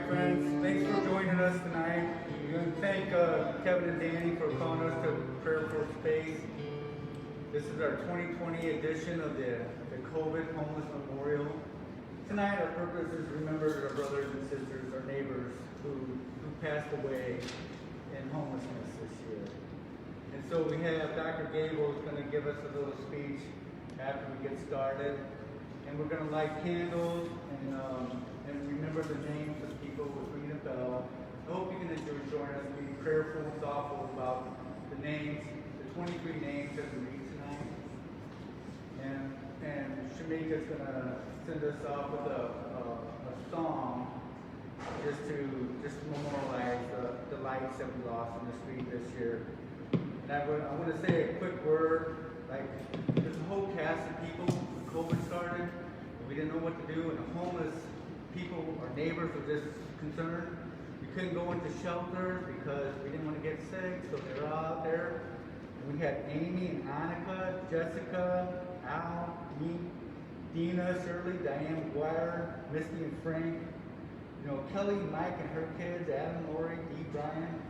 friends. Thanks for joining us tonight. We're going to thank Kevin and Danny for calling us to Prayer for Space. This is our 2020 edition of the COVID Homeless Memorial. Tonight our purpose is to remember our brothers and sisters, our neighbors who passed away in homelessness this year. And so we have Dr. Gable is going to give us a little speech after we get started. And we're going to light candles and remember the names of people with ringing a bell. I hope you can join us and be prayerful and thoughtful about the names, the 23 names that we read tonight. And Shamika is going to send us off with a song just to memorialize the lives that we lost in the street this year. And I want to say a quick word. Like, there's a whole cast of people when COVID started, and we didn't know what to do, and the homeless people, our neighbors, were just concerned. We couldn't go into shelters because we didn't want to get sick, so they were out there. And we had Amy and Annika, Jessica, Al, me, Dina, Shirley, Diane McGuire, Misty and Frank, Kelly, Mike and her kids, Adam, Lori, Dee, Brian,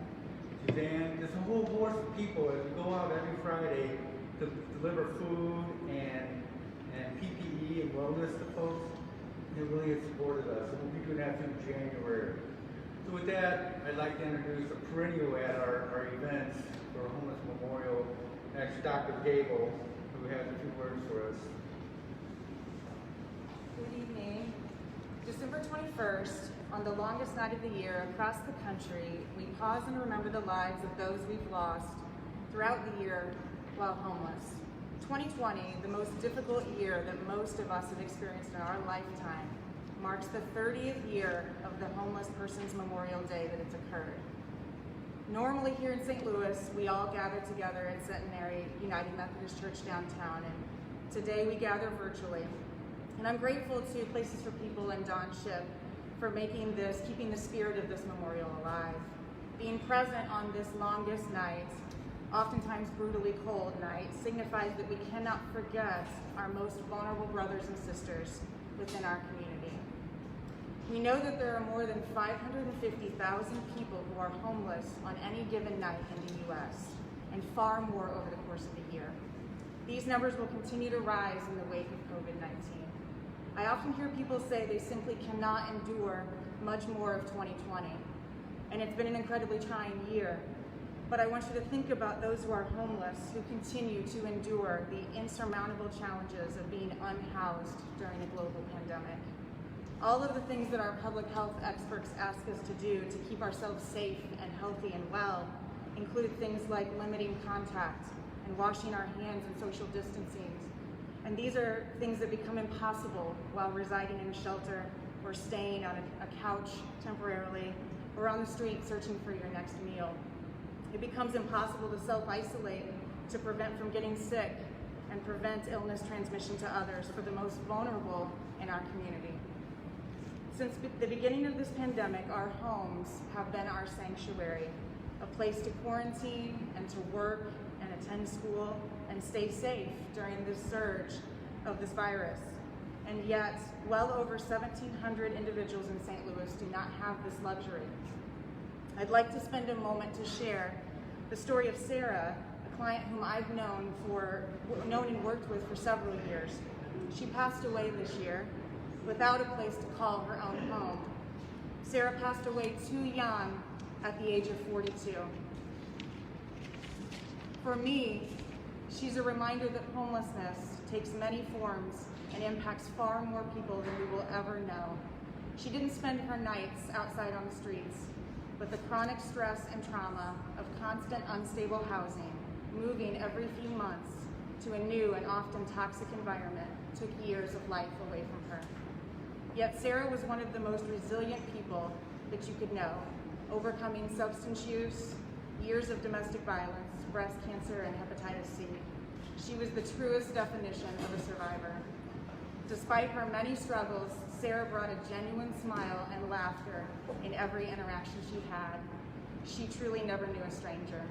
Suzanne. There's a whole host of people as we go out every Friday to deliver food and PPE and wellness to folks. They really have supported us, and we'll be doing that through January. So with that, I'd like to introduce a perennial at our events for a Homeless Memorial. That's Dr. Gable, who has a few words for us. Good evening. December 21st, on the longest night of the year across the country, we pause and remember the lives of those we've lost throughout the year while homeless. 2020, the most difficult year that most of us have experienced in our lifetime, marks the 30th year of the Homeless Persons Memorial Day that it's occurred. Normally here in St. Louis, we all gather together at Centenary United Methodist Church downtown, and today we gather virtually. And I'm grateful to Places for People and Don Shipp for keeping the spirit of this memorial alive. Being present on this longest night, oftentimes brutally cold night, signifies that we cannot forget our most vulnerable brothers and sisters within our community. We know that there are more than 550,000 people who are homeless on any given night in the U.S., and far more over the course of the year. These numbers will continue to rise in the wake of COVID-19. I often hear people say they simply cannot endure much more of 2020, and it's been an incredibly trying year. But I want you to think about those who are homeless, who continue to endure the insurmountable challenges of being unhoused during a global pandemic. All of the things that our public health experts ask us to do to keep ourselves safe and healthy and well include things like limiting contact and washing our hands and social distancing. And these are things that become impossible while residing in a shelter or staying on a couch temporarily or on the street searching for your next meal. It becomes impossible to self-isolate to prevent from getting sick and prevent illness transmission to others for the most vulnerable in our community. Since the beginning of this pandemic, our homes have been our sanctuary, a place to quarantine and to work and attend school and stay safe during this surge of this virus. And yet, well over 1,700 individuals in St. Louis do not have this luxury. I'd like to spend a moment to share the story of Sarah, a client whom I've known and worked with for several years. She passed away this year without a place to call her own home. Sarah passed away too young at the age of 42. For me, she's a reminder that homelessness takes many forms and impacts far more people than we will ever know. She didn't spend her nights outside on the streets, but the chronic stress and trauma of constant unstable housing, moving every few months to a new and often toxic environment, took years of life away from her. Yet Sarah was one of the most resilient people that you could know, overcoming substance use, years of domestic violence, breast cancer, and hepatitis C. She was the truest definition of a survivor. Despite her many struggles, Sarah brought a genuine smile and laughter in every interaction she had. She truly never knew a stranger.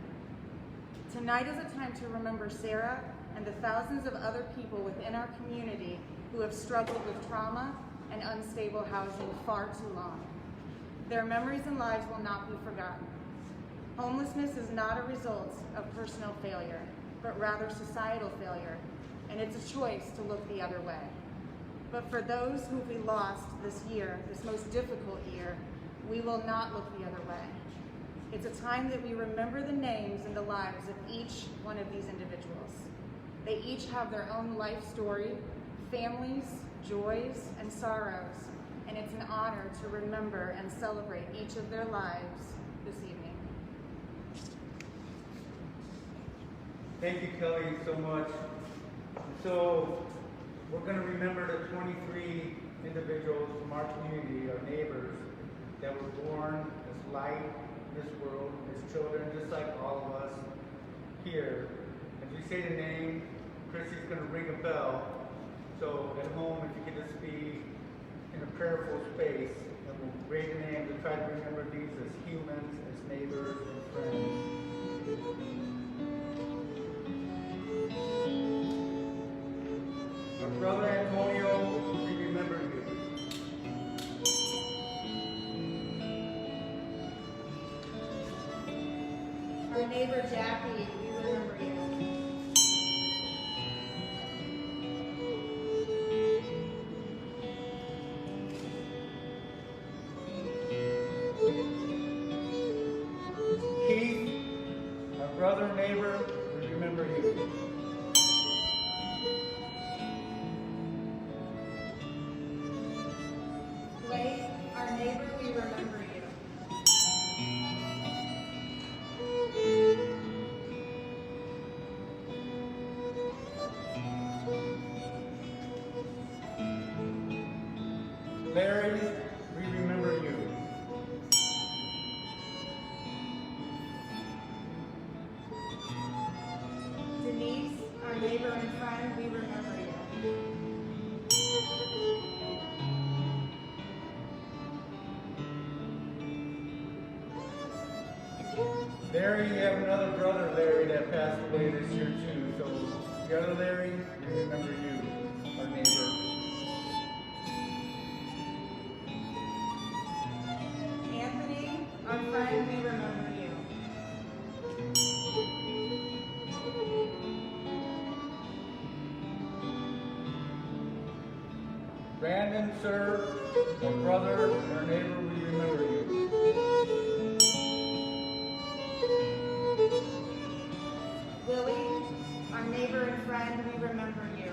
Tonight is a time to remember Sarah and the thousands of other people within our community who have struggled with trauma and unstable housing far too long. Their memories and lives will not be forgotten. Homelessness is not a result of personal failure, but rather societal failure, and it's a choice to look the other way. But for those who we lost this year, this most difficult year, we will not look the other way. It's a time that we remember the names and the lives of each one of these individuals. They each have their own life story, families, joys, and sorrows, and it's an honor to remember and celebrate each of their lives this evening. Thank you, Kelly, so much. So we're going to remember the 23 individuals from our community, our neighbors, that were born as light in this world, as children, just like all of us here. As we say the name, Chrissy's going to ring a bell. So at home, if you could just be in a prayerful space, and we'll raise the name to try to remember these as humans, as neighbors, and friends. Our brother Antonio, we remember you. Our neighbor Jackie, we remember you. Keith, our brother neighbor, we remember you. Blake, our neighbor, we remember you. Larry, we remember you. Denise, our neighbor and friend, we remember you. Larry, you have another brother, Larry, that passed away this year too. So the other Larry, we remember you, our neighbor. Anthony, our friend, we remember you. Brandon, sir, our brother and our neighbor, we remember you. Lily, our neighbor and friend, we remember you.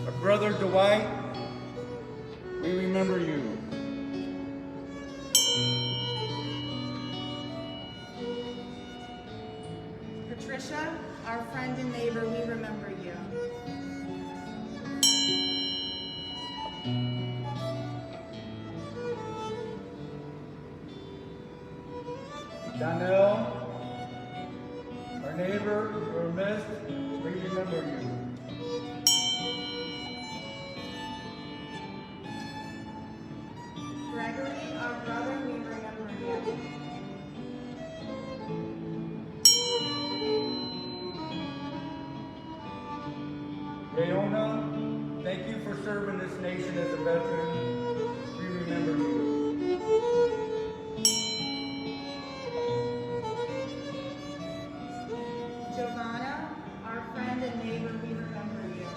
Our brother Dwight, we remember you. Patricia, our friend and neighbor, we remember you. Donnell, our neighbor, we're missed, we remember you. Gregory, our brother, we remember you. Leona, thank you for serving this nation as a veteran. We remember you. Giovanna, our friend and neighbor, we remember you.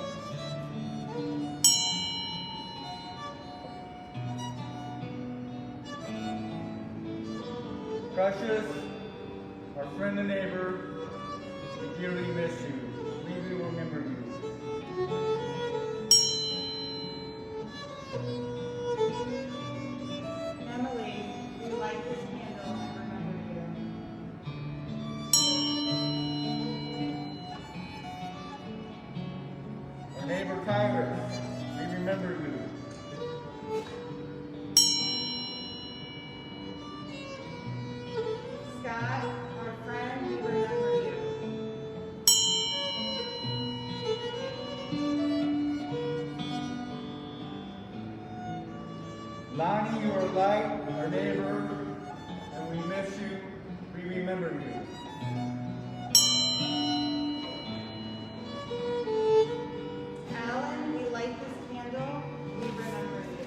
Precious, our friend and neighbor, we dearly miss you. We will remember you. Emily, we light this candle and remember you. Our neighbor Tyler, we remember you. Scott, our friend, we remember you. Lonnie, you are light, our neighbor, and we miss you. We remember you. Alan, we light this candle, we remember you.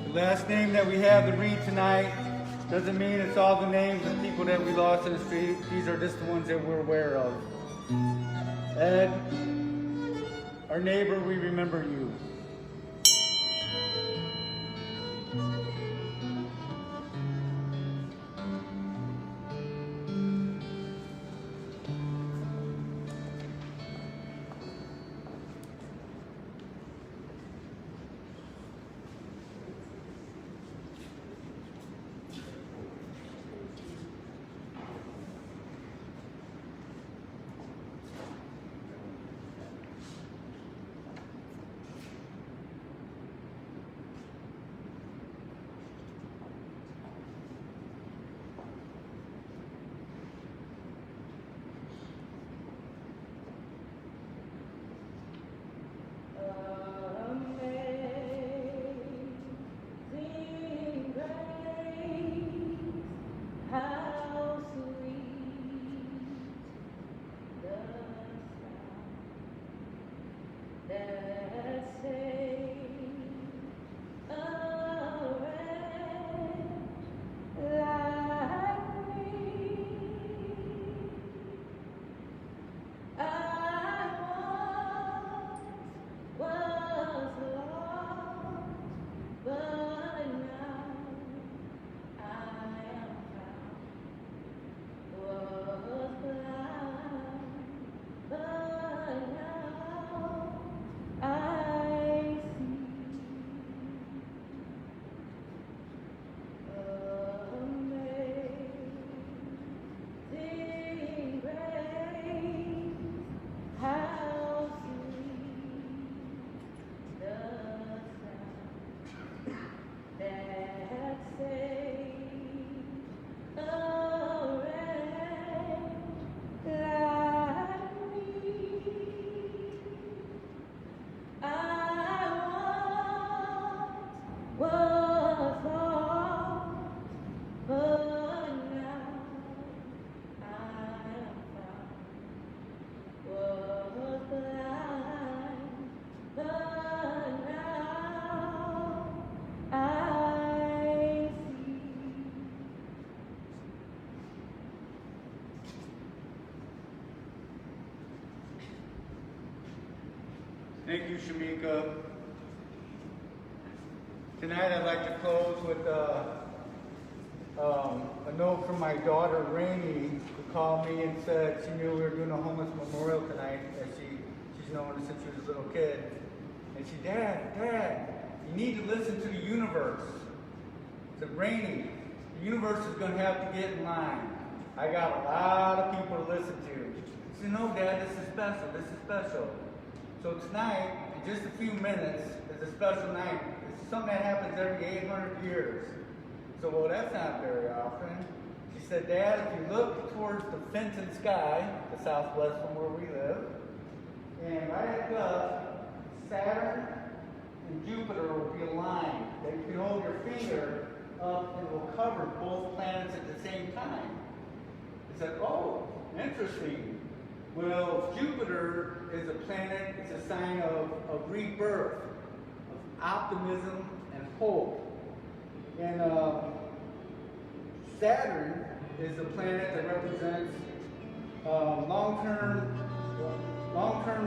The last name that we have to read tonight doesn't mean it's all the names of people that we lost in the street. These are just the ones that we're aware of. Ed, our neighbor, we remember you. Thank you, Shamika. Tonight I'd like to close with a note from my daughter, Rainey, who called me and said she knew we were doing a homeless memorial tonight, as she's known since she was a little kid. And she, Dad, you need to listen to the universe. I said, Rainey, the universe is going to have to get in line. I got a lot of people to listen to. She said, no, Dad, this is special. This is special. So tonight, in just a few minutes, is a special night. It's something that happens every 800 years. So, well, that's not very often. She said, Dad, if you look towards the Fenton sky, the southwest from where we live, and right up, Saturn and Jupiter will be aligned. That you can hold your finger up and it will cover both planets at the same time. I said, oh, interesting. Well, Jupiter is a planet, it's a sign of rebirth, of optimism and hope. And Saturn is a planet that represents long-term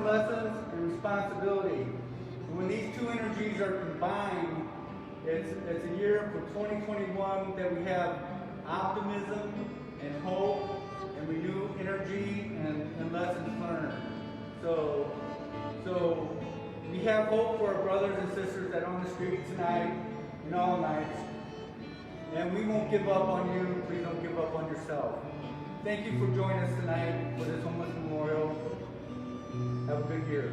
lessons and responsibility. And when these two energies are combined, it's a year for 2021 that we have optimism and hope and renewed energy and lessons learned. So we have hope for our brothers and sisters that are on the street tonight and all nights. And we won't give up on you. Please don't give up on yourself. Thank you for joining us tonight for this homeless memorial. Have a good year.